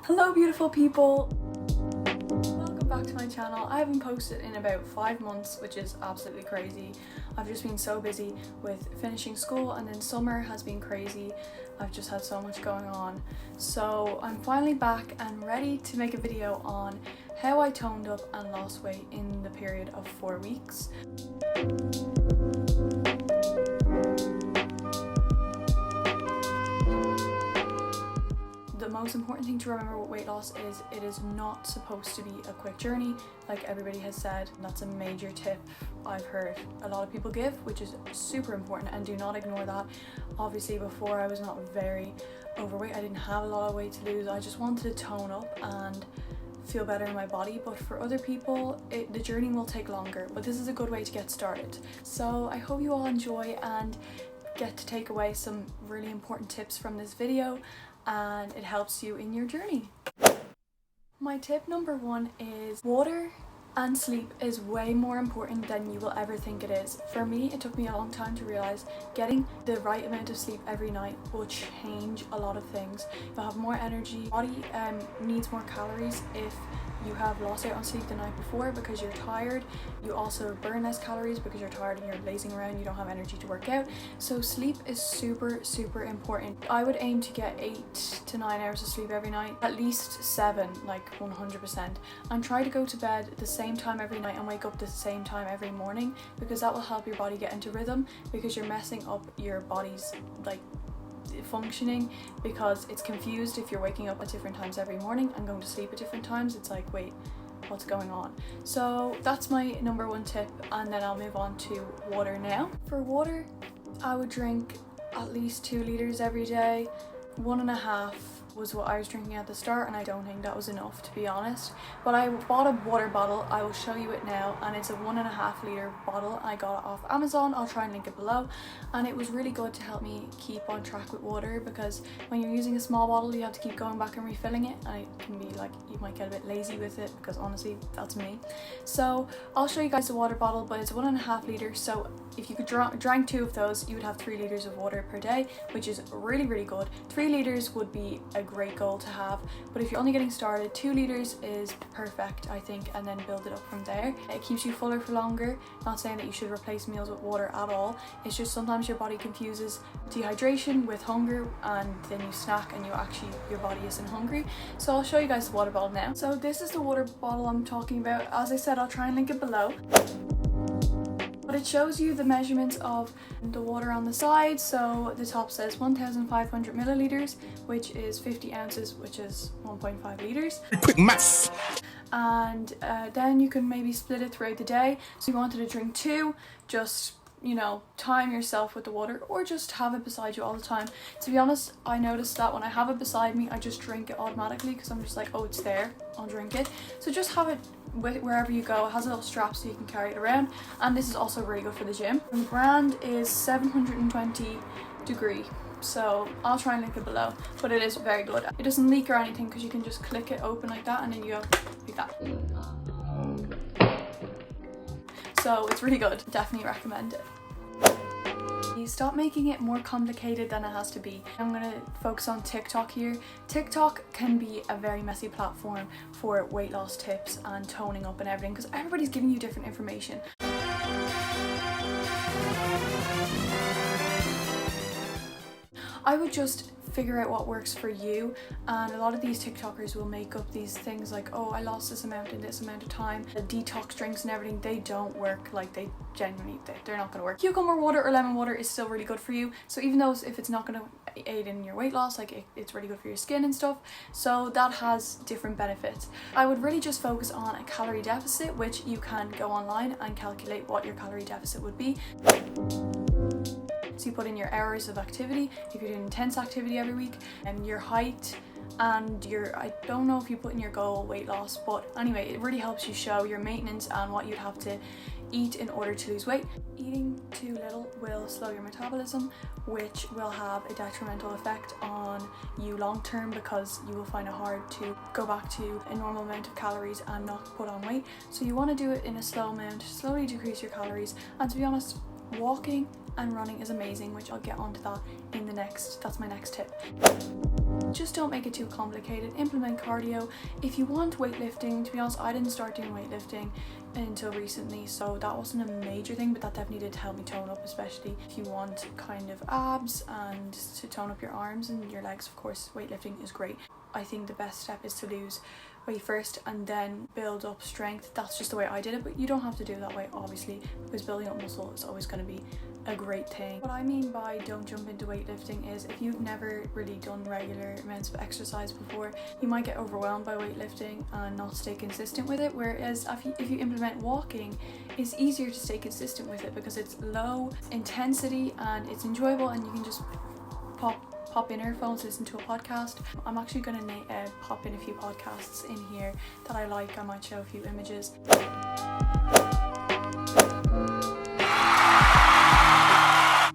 Hello beautiful people! Welcome back to my channel. I haven't posted in about 5 months, which is absolutely crazy. I've just been so busy with finishing school, and then summer has been crazy. I've just had so much going on. So I'm finally back and ready to make a video on how I toned up and lost weight in the period of 4 weeks. The most important thing to remember with weight loss is it is not supposed to be a quick journey, like everybody has said. That's a major tip I've heard a lot of people give, which is super important, and do not ignore that. Obviously before I was not very overweight, I didn't have a lot of weight to lose, I just wanted to tone up and feel better in my body. But for other people the journey will take longer, but this is a good way to get started. So I hope you all enjoy and get to take away some really important tips from this video, and it helps you in your journey. My tip number 1 is water and sleep is way more important than you will ever think it is. For me, it took me a long time to realize getting the right amount of sleep every night will change a lot of things. You'll have more energy, body needs more calories if you have lost out on sleep the night before because you're tired. You also burn less calories because you're tired and you're lazing around, you don't have energy to work out. So sleep is super important. I would aim to get 8 to 9 hours of sleep every night, at least 7, like 100%, and try to go to bed the same time every night and wake up the same time every morning, because that will help your body get into rhythm, because you're messing up your body's like functioning, because it's confused if you're waking up at different times every morning and going to sleep at different times. It's like, wait, what's going on? So that's my number 1 tip, and then I'll move on to water now. For water, I would drink at least 2 liters every day. 1.5 was what I was drinking at the start, and I don't think that was enough, to be honest. But I bought a water bottle, I will show you it now, and it's a 1.5 litre bottle. I got it off Amazon, I'll try and link it below, and it was really good to help me keep on track with water, because when you're using a small bottle you have to keep going back and refilling it, and it can be like, you might get a bit lazy with it, because honestly that's me. So I'll show you guys the water bottle, but it's 1.5 litres, so if you could drank 2 of those, you would have 3 litres of water per day, which is really good. 3 litres would be a great goal to have, but if you're only getting started, 2 litres is perfect, I think, and then build it up from there. It keeps you fuller for longer. Not saying that you should replace meals with water at all, it's just sometimes your body confuses dehydration with hunger, and then you snack and your body isn't hungry. So I'll show you guys the water bottle now. So this is the water bottle I'm talking about. As I said, I'll try and link it below. But it shows you the measurements of the water on the side. So the top says 1,500 milliliters, which is 50 ounces, which is 1.5 liters. Quick maths. And then you can maybe split it throughout the day. So if you wanted to drink 2, just, you know, time yourself with the water, or just have it beside you all the time. To be honest, I noticed that when I have it beside me, I just drink it automatically, because I'm just like, oh, it's there, I'll drink it. So just have it with wherever you go. It has a little strap so you can carry it around, and this is also really good for the gym. The brand is 720 degree, so I'll try and link it below, but it is very good. It doesn't leak or anything, because you can just click it open like that, and then you go like that. So it's really good, definitely recommend it. Stop making it more complicated than it has to be. I'm going to focus on TikTok here. TikTok can be a very messy platform for weight loss tips and toning up and everything, because everybody's giving you different information. I would just figure out what works for you, and a lot of these TikTokers will make up these things like, oh, I lost this amount in this amount of time. The detox drinks and everything, they don't work. Like, they genuinely, they're not going to work. Cucumber water or lemon water is still really good for you, so even though if it's not going to aid in your weight loss, like it's really good for your skin and stuff, so that has different benefits. I would really just focus on a calorie deficit, which you can go online and calculate what your calorie deficit would be. So you put in your hours of activity, if you're doing intense activity every week, and your height, and I don't know if you put in your goal weight loss, but anyway, it really helps you show your maintenance and what you'd have to eat in order to lose weight. Eating too little will slow your metabolism, which will have a detrimental effect on you long term, because you will find it hard to go back to a normal amount of calories and not put on weight. So you want to do it in a slow amount, slowly decrease your calories, and to be honest, walking and running is amazing, which I'll get onto that in the next, that's my next tip. Just don't make it too complicated. Implement cardio. If you want weightlifting, to be honest, I didn't start doing weightlifting until recently, so that wasn't a major thing, but that definitely did help me tone up, especially if you want kind of abs and to tone up your arms and your legs. Of course, weightlifting is great. I think the best step is to lose weight first and then build up strength. That's just the way I did it, but you don't have to do it that way, obviously, because building up muscle is always going to be a great thing. What I mean by don't jump into weightlifting is if you've never really done regular amounts of exercise before, you might get overwhelmed by weightlifting and not stay consistent with it, whereas if you implement walking, it's easier to stay consistent with it because it's low intensity and it's enjoyable, and you can just pop in earphones, listen to a podcast. I'm actually going to pop in a few podcasts in here that I like. I might show a few images.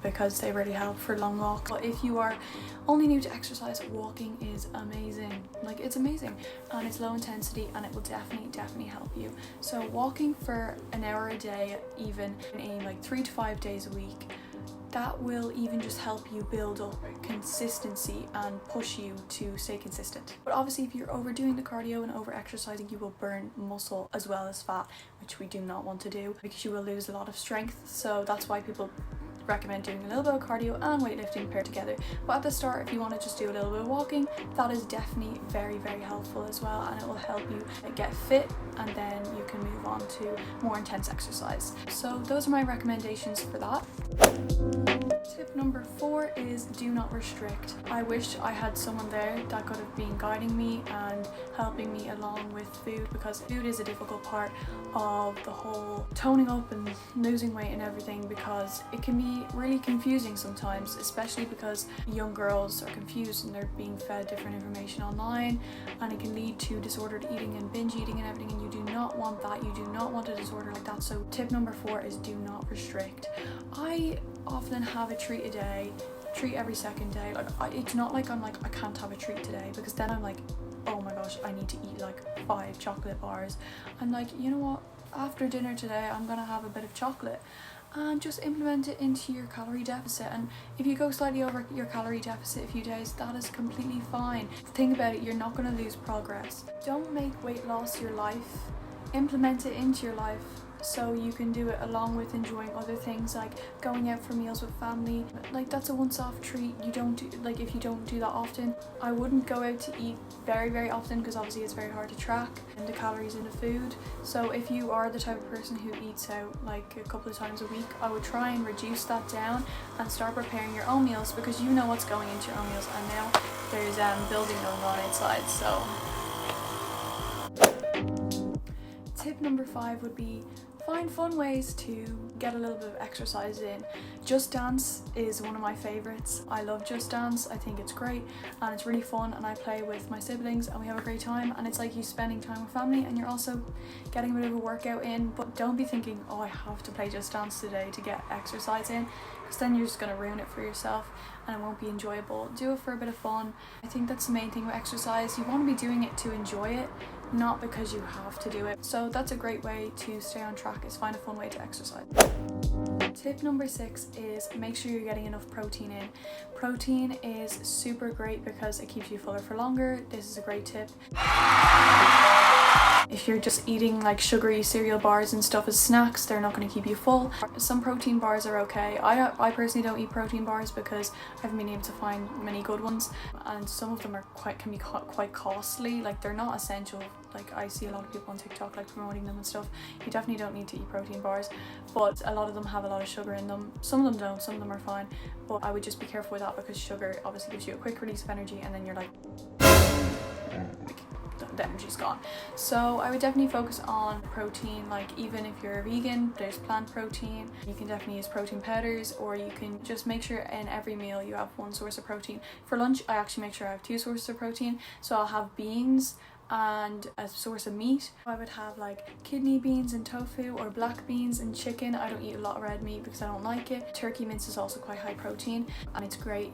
Because they really help for long walks. But if you are only new to exercise, walking is amazing. Like, it's amazing, and it's low intensity, and it will definitely help you. So walking for an hour a day, even in like 3 to 5 days a week, that will even just help you build up consistency and push you to stay consistent. But obviously, if you're overdoing the cardio and over exercising, you will burn muscle as well as fat, which we do not want to do because you will lose a lot of strength. So that's why people recommend doing a little bit of cardio and weightlifting paired together. But at the start, if you want to just do a little bit of walking, that is definitely very helpful as well, and it will help you get fit, and then you can move on to more intense exercise. So those are my recommendations for that. Tip number 4 is do not restrict. I wish I had someone there that could have been guiding me and helping me along with food, because food is a difficult part of the whole toning up and losing weight and everything, because it can be really confusing sometimes, especially because young girls are confused and they're being fed different information online, and it can lead to disordered eating and binge eating and everything, and you do not want that. You do not want a disorder like that. So tip number 4 is do not restrict. I often have a treat a day, treat every second day. It's not like I'm like, I can't have a treat today, because then I'm like, oh my gosh, I need to eat like 5 chocolate bars. I'm like, you know what, after dinner today I'm gonna have a bit of chocolate, and just implement it into your calorie deficit. And if you go slightly over your calorie deficit a few days, that is completely fine. Think about it, you're not going to lose progress. Don't make weight loss your life. Implement it into your life so you can do it along with enjoying other things, like going out for meals with family. Like, that's a once-off treat. You don't do, like, if you don't do that often. I wouldn't go out to eat very often, because obviously it's very hard to track and the calories in the food. So if you are the type of person who eats out like a couple of times a week, I would try and reduce that down and start preparing your own meals, because you know what's going into your own meals, and now there's building going on inside. So tip number 5 would be find fun ways to get a little bit of exercise in. Just Dance is one of my favorites. I love Just Dance. I think it's great and it's really fun, and I play with my siblings and we have a great time, and it's like you spending time with family and you're also getting a bit of a workout in. But don't be thinking, oh, I have to play Just Dance today to get exercise in, because then you're just going to ruin it for yourself and it won't be enjoyable. Do it for a bit of fun. I think that's the main thing with exercise. You want to be doing it to enjoy it, not because you have to do it. So that's a great way to stay on track, is find a fun way to exercise. Tip number 6 is make sure you're getting enough protein in. Protein is super great because it keeps you fuller for longer. This is a great tip. If you're just eating like sugary cereal bars and stuff as snacks, they're not going to keep you full. Some protein bars are okay. I personally don't eat protein bars because I haven't been able to find many good ones, and some of them are can be quite costly. Like, they're not essential. Like, I see a lot of people on TikTok like promoting them and stuff. You definitely don't need to eat protein bars, but a lot of them have a lot of sugar in them. Some of them don't, some of them are fine, but I would just be careful with that, because sugar obviously gives you a quick release of energy and then you're like the energy's gone. So I would definitely focus on protein. Like, even if you're a vegan, there's plant protein. You can definitely use protein powders, or you can just make sure in every meal you have one source of protein. For lunch, I actually make sure I have 2 sources of protein. So I'll have beans and a source of meat. I would have like kidney beans and tofu, or black beans and chicken. I don't eat a lot of red meat because I don't like it. Turkey mince is also quite high protein, and it's great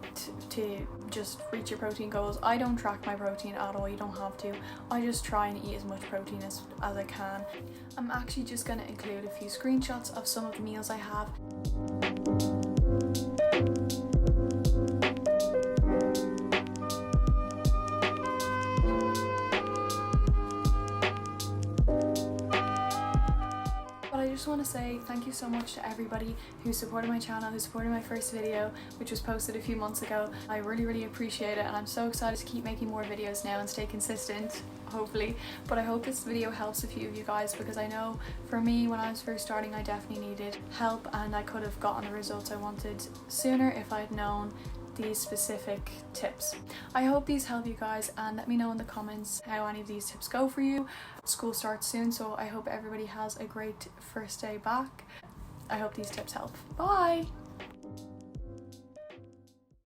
to just reach your protein goals. I don't track my protein at all. You don't have to. I just try and eat as much protein as I can. I'm actually just going to include a few screenshots of some of the meals I have. just want to say thank you so much to everybody who supported my channel, who supported my first video, which was posted a few months ago. I really appreciate it, and I'm so excited to keep making more videos now and stay consistent, hopefully. But I hope this video helps a few of you guys, because I know for me, when I was first starting, I definitely needed help, and I could have gotten the results I wanted sooner if I'd known these specific tips. I hope these help you guys, and let me know in the comments how any of these tips go for you. School starts soon, so I hope everybody has a great first day back. I hope these tips help. Bye!